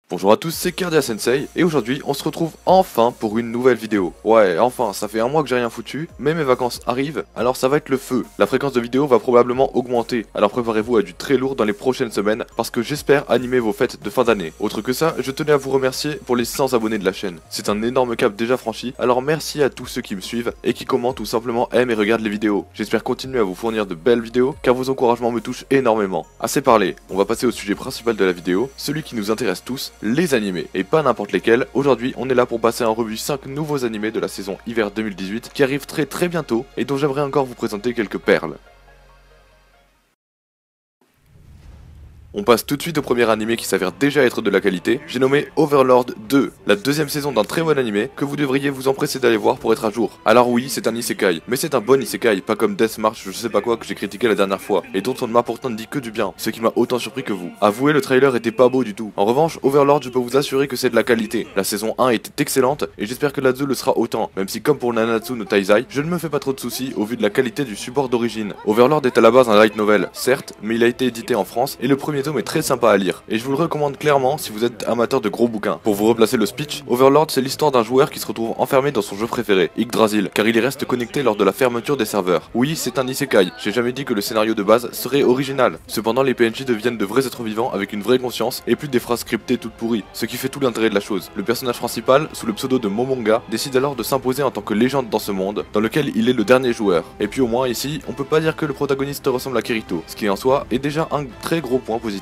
Bonjour à tous, c'est Kerdia Sensei, et aujourd'hui on se retrouve enfin pour une nouvelle vidéo. Ouais, enfin, ça fait un mois que j'ai rien foutu, mais mes vacances arrivent, alors ça va être le feu. La fréquence de vidéos va probablement augmenter, alors préparez-vous à du très lourd dans les prochaines semaines, parce que j'espère animer vos fêtes de fin d'année. Autre que ça, je tenais à vous remercier pour les 100 abonnés de la chaîne. C'est un énorme cap déjà franchi, alors merci à tous ceux qui me suivent, et qui commentent ou simplement aiment et regardent les vidéos. J'espère continuer à vous fournir de belles vidéos, car vos encouragements me touchent énormément. Assez parlé, on va passer au sujet principal de la vidéo, celui qui nous intéresse tous, les animés, et pas n'importe lesquels. Aujourd'hui on est là pour passer en revue 5 nouveaux animés de la saison hiver 2018 qui arrivent très bientôt et dont j'aimerais encore vous présenter quelques perles. On passe tout de suite au premier animé qui s'avère déjà être de la qualité, j'ai nommé Overlord 2, la deuxième saison d'un très bon animé que vous devriez vous empresser d'aller voir pour être à jour. Alors oui, c'est un isekai, mais c'est un bon isekai, pas comme Death March je sais pas quoi que j'ai critiqué la dernière fois, et dont on ne m'a pourtant dit que du bien, ce qui m'a autant surpris que vous. Avouez, le trailer était pas beau du tout. En revanche, Overlord, je peux vous assurer que c'est de la qualité. La saison 1 était excellente, et j'espère que la 2 le sera autant, même si comme pour Nanatsu no Taizai, je ne me fais pas trop de soucis au vu de la qualité du support d'origine. Overlord est à la base un light novel, certes, mais il a été édité en France, et le premier tome est très sympa à lire, et je vous le recommande clairement si vous êtes amateur de gros bouquins. Pour vous replacer le speech, Overlord c'est l'histoire d'un joueur qui se retrouve enfermé dans son jeu préféré, Yggdrasil, car il y reste connecté lors de la fermeture des serveurs. Oui, c'est un isekai, j'ai jamais dit que le scénario de base serait original. Cependant les PNJ deviennent de vrais êtres vivants avec une vraie conscience, et plus des phrases scriptées toutes pourries, ce qui fait tout l'intérêt de la chose. Le personnage principal, sous le pseudo de Momonga, décide alors de s'imposer en tant que légende dans ce monde, dans lequel il est le dernier joueur. Et puis au moins ici, on peut pas dire que le protagoniste ressemble à Kirito, ce qui en soi est déjà un très gros point positif.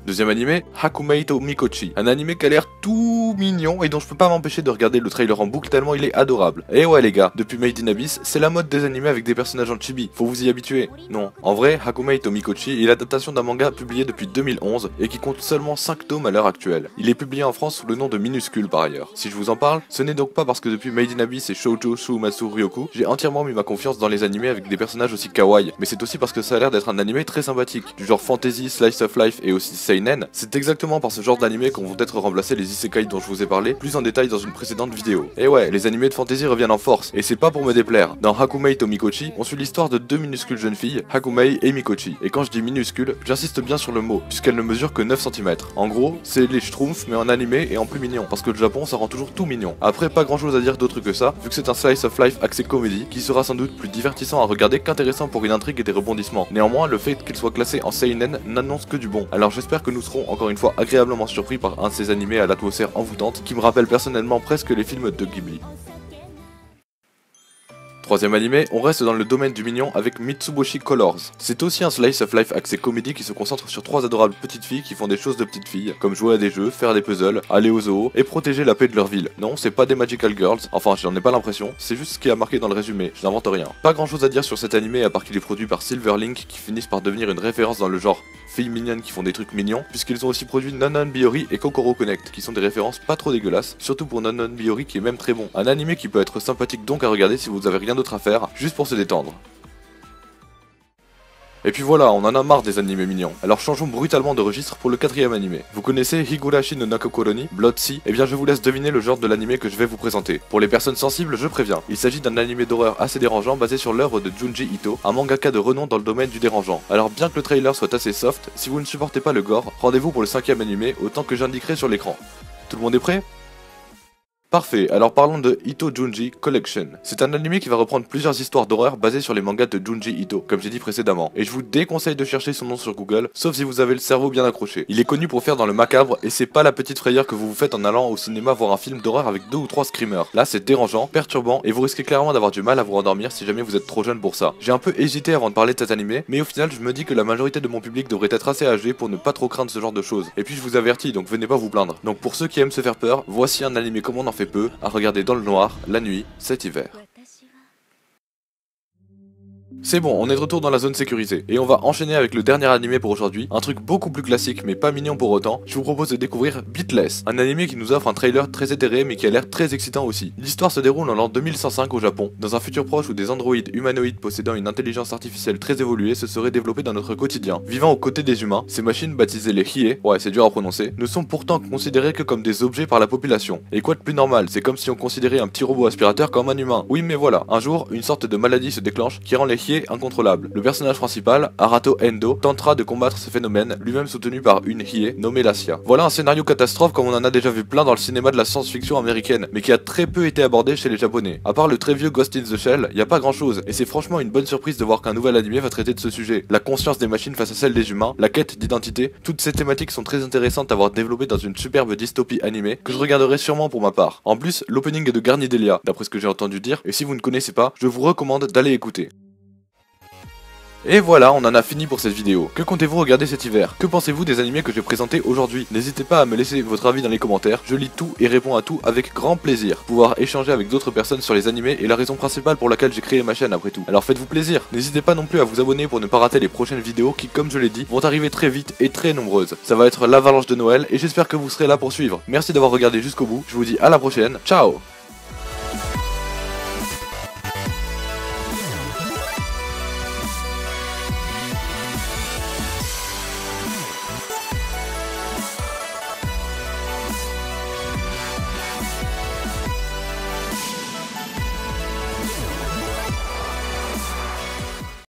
Deuxième animé, Hakumei to Mikochi, un animé qui a l'air tout mignon et dont je peux pas m'empêcher de regarder le trailer en boucle tellement il est adorable. Et ouais les gars, depuis Made in Abyss, c'est la mode des animés avec des personnages en chibi, faut vous y habituer. Non, en vrai, Hakumei to Mikochi est l'adaptation d'un manga publié depuis 2011 et qui compte seulement 5 tomes à l'heure actuelle. Il est publié en France sous le nom de Minuscule par ailleurs. Si je vous en parle, ce n'est donc pas parce que depuis Made in Abyss et Shoujo Shumatsu Ryoku, j'ai entièrement mis ma confiance dans les animés avec des personnages aussi kawaii, mais c'est aussi parce que ça a l'air d'être un animé très sympathique, du genre fantasy, slice of life et aussi seinen. C'est exactement par ce genre d'animé qu'on vont être remplacés les isekai dont je vous ai parlé plus en détail dans une précédente vidéo. Et ouais, les animés de fantasy reviennent en force, et c'est pas pour me déplaire. Dans Hakumei to Mikochi, on suit l'histoire de deux minuscules jeunes filles, Hakumei et Mikochi. Et quand je dis minuscules, j'insiste bien sur le mot, puisqu'elles ne mesurent que 9 cm. En gros, c'est les Schtroumpfs mais en animé et en plus mignon, parce que le Japon ça rend toujours tout mignon. Après, pas grand chose à dire d'autre que ça, vu que c'est un slice of life axé comédie, qui sera sans doute plus divertissant à regarder qu'intéressant pour une intrigue et des rebondissements. Néanmoins, le fait qu'il soit classé en seinen n'annonce que du bon. Alors j'espère que nous serons encore une fois agréablement surpris par un de ces animés à l'atmosphère envoûtante qui me rappelle personnellement presque les films de Ghibli. Troisième animé, on reste dans le domaine du mignon avec Mitsuboshi Colors. C'est aussi un slice of life axé comédie qui se concentre sur trois adorables petites filles qui font des choses de petites filles, comme jouer à des jeux, faire des puzzles, aller au zoo et protéger la paix de leur ville. Non, c'est pas des Magical Girls, enfin j'en ai pas l'impression, c'est juste ce qui a marqué dans le résumé, je n'invente rien. Pas grand chose à dire sur cet animé à part qu'il est produit par Silverlink qui finissent par devenir une référence dans le genre filles mignonnes qui font des trucs mignons, puisqu'ils ont aussi produit Nonon Biori et Kokoro Connect, qui sont des références pas trop dégueulasses, surtout pour Nonon Biori qui est même très bon. Un animé qui peut être sympathique donc à regarder si vous avez rien d'autre à faire, juste pour se détendre. Et puis voilà, on en a marre des animés mignons. Alors changeons brutalement de registre pour le quatrième animé. Vous connaissez Higurashi no Nakokoro ni Blood Sea? Eh bien je vous laisse deviner le genre de l'animé que je vais vous présenter. Pour les personnes sensibles, je préviens. Il s'agit d'un animé d'horreur assez dérangeant basé sur l'œuvre de Junji Ito, un mangaka de renom dans le domaine du dérangeant. Alors bien que le trailer soit assez soft, si vous ne supportez pas le gore, rendez-vous pour le cinquième animé autant que j'indiquerai sur l'écran. Tout le monde est prêt? Parfait, alors parlons de Ito Junji Collection. C'est un animé qui va reprendre plusieurs histoires d'horreur basées sur les mangas de Junji Ito, comme j'ai dit précédemment. Et je vous déconseille de chercher son nom sur Google, sauf si vous avez le cerveau bien accroché. Il est connu pour faire dans le macabre, et c'est pas la petite frayeur que vous vous faites en allant au cinéma voir un film d'horreur avec 2 ou 3 screamers. Là c'est dérangeant, perturbant, et vous risquez clairement d'avoir du mal à vous rendormir si jamais vous êtes trop jeune pour ça. J'ai un peu hésité avant de parler de cet animé, mais au final je me dis que la majorité de mon public devrait être assez âgé pour ne pas trop craindre ce genre de choses. Et puis je vous avertis, donc venez pas vous plaindre. Donc pour ceux qui aiment se faire peur, voici un animé comme on en fait peu, à regarder dans le noir, la nuit, cet hiver. C'est bon, on est de retour dans la zone sécurisée, et on va enchaîner avec le dernier animé pour aujourd'hui, un truc beaucoup plus classique mais pas mignon pour autant. Je vous propose de découvrir Beatless, un animé qui nous offre un trailer très éthéré mais qui a l'air très excitant aussi. L'histoire se déroule en l'an 2105 au Japon, dans un futur proche où des androïdes humanoïdes possédant une intelligence artificielle très évoluée se seraient développés dans notre quotidien. Vivant aux côtés des humains, ces machines baptisées les Hiei, ouais c'est dur à prononcer, ne sont pourtant considérées que comme des objets par la population. Et quoi de plus normal, c'est comme si on considérait un petit robot aspirateur comme un humain. Oui mais voilà, un jour, une sorte de maladie se déclenche qui rend les Hiei incontrôlable. Le personnage principal, Arato Endo, tentera de combattre ce phénomène, lui-même soutenu par une Hiei nommée Lassia. Voilà un scénario catastrophe comme on en a déjà vu plein dans le cinéma de la science-fiction américaine, mais qui a très peu été abordé chez les japonais. À part le très vieux Ghost in the Shell, y a pas grand chose, et c'est franchement une bonne surprise de voir qu'un nouvel animé va traiter de ce sujet. La conscience des machines face à celle des humains, la quête d'identité, toutes ces thématiques sont très intéressantes à voir développées dans une superbe dystopie animée que je regarderai sûrement pour ma part. En plus, l'opening est de Garnidelia, d'après ce que j'ai entendu dire, et si vous ne connaissez pas, je vous recommande d'aller écouter. Et voilà, on en a fini pour cette vidéo. Que comptez-vous regarder cet hiver? Que pensez-vous des animés que j'ai présentés aujourd'hui? N'hésitez pas à me laisser votre avis dans les commentaires, je lis tout et réponds à tout avec grand plaisir. Pouvoir échanger avec d'autres personnes sur les animés est la raison principale pour laquelle j'ai créé ma chaîne après tout. Alors faites-vous plaisir. N'hésitez pas non plus à vous abonner pour ne pas rater les prochaines vidéos qui, comme je l'ai dit, vont arriver très vite et très nombreuses. Ça va être l'avalanche de Noël et j'espère que vous serez là pour suivre. Merci d'avoir regardé jusqu'au bout, je vous dis à la prochaine, ciao!